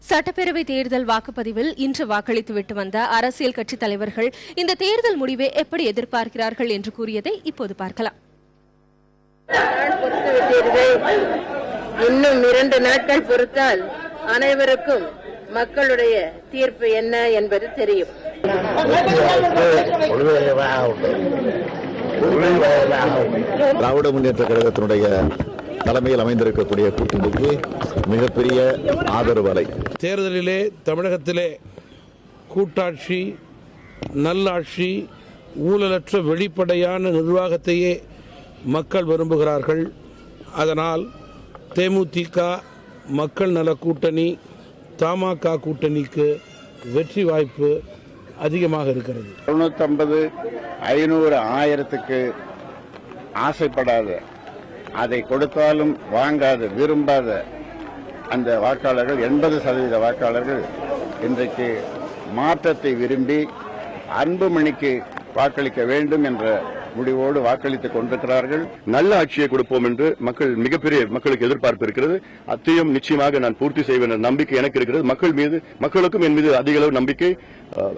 சட்டப்பேரவை தேர்தல் வாக்குப்பதிவில் இன்று வாக்களித்துவிட்டு வந்த அரசியல் கட்சித் தலைவர்கள் இந்த தேர்தல் முடிவை எப்படி எதிர்பார்க்கிறார்கள் என்று கூறியதை இப்போது பார்க்கலாம். இன்னும் 2 நாட்கள் பொறுத்தால் அனைவருக்கும் மக்களுடைய தீர்ப்பு என்ன என்பது தெரியும். திராவிட முன்னேற்ற கழகத்தினுடைய தலைமையில் அமைந்திருக்கக்கூடிய கூட்டணிக்கு மிகப்பெரிய ஆதரவு அலை. தேர்தலிலே தமிழகத்திலே கூட்டாட்சி, நல்லாட்சி, ஊழலற்ற வெளிப்படையான நிர்வாகத்தையே மக்கள் விரும்புகிறார்கள். அதனால் தேமுதிக, மக்கள் நல கூட்டணி, தமாக கூட்டணிக்கு வெற்றி வாய்ப்பு அதிகமாக இருக்கிறது. 250, 500, 1000க்கு ஆசைப்படாத, அதை கொடுத்தாலும் வாங்காத, விரும்பாத அந்த வாக்காளர்கள் 80% வாக்காளர்கள் இன்றைக்கு மாற்றத்தை விரும்பி அன்புமணிக்கு வாக்களிக்க வேண்டும் என்ற முடிவோடு வாக்களித்துக் கொண்டிருக்கிறார்கள். நல்ல ஆட்சியை கொடுப்போம் என்று மிகப்பெரிய மக்களுக்கு எதிர்பார்ப்பு இருக்கிறது. அத்தையும் நிச்சயமாக நான் பூர்த்தி செய்வேன் என்ற நம்பிக்கை எனக்கு இருக்கிறது. மக்களுக்கும் என் மீது அதிக அளவு நம்பிக்கை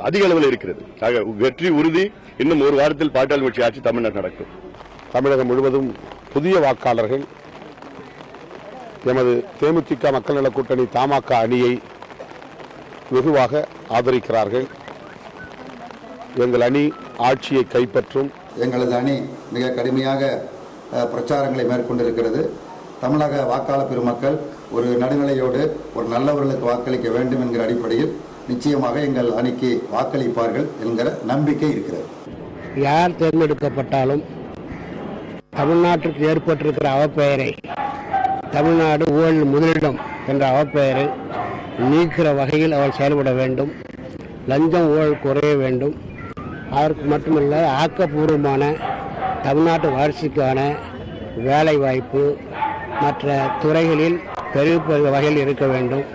அதிக அளவில் இருக்கிறது. ஆக வெற்றி உறுதி. இன்னும் ஒரு வாரத்தில் பாட்டாளி கட்சி ஆட்சி தமிழ்நாடு நடக்கும். தமிழகம் முழுவதும் புதிய வாக்காளர்கள் எமது தேமுதிக மக்கள் நல கூட்டணி தமாக அணியை வெகுவாக ஆதரிக்கிறார்கள். எங்கள் அணி ஆட்சியை கைப்பற்றும். எங்களது அணி மிக கடுமையாக பிரச்சாரங்களை மேற்கொண்டிருக்கிறது. தமிழக வாக்காளர் பெருமக்கள் ஒரு நடுநிலையோடு ஒரு நல்லவர்களுக்கு வாக்களிக்க வேண்டும் என்கிற அடிப்படையில் நிச்சயமாக எங்கள் அணிக்கு வாக்களிப்பார்கள் என்கிற நம்பிக்கை இருக்கிறது. யார் தேர்ந்தெடுக்கப்பட்டாலும் தமிழ்நாட்டிற்கு ஏற்பட்டிருக்கிற அவப்பெயரை, தமிழ்நாடு ஊழல் முதலிடம் என்ற அவப்பெயரை நீக்கிற வகையில் அவர் செயல்பட வேண்டும். லஞ்சம் ஊழல் குறைய வேண்டும். அதற்கு மட்டுமல்ல, ஆக்கப்பூர்வமான தமிழ்நாட்டு வளர்ச்சிக்கான வேலை வாய்ப்பு மற்ற துறைகளில் பெரிய வகையில் இருக்க வேண்டும்.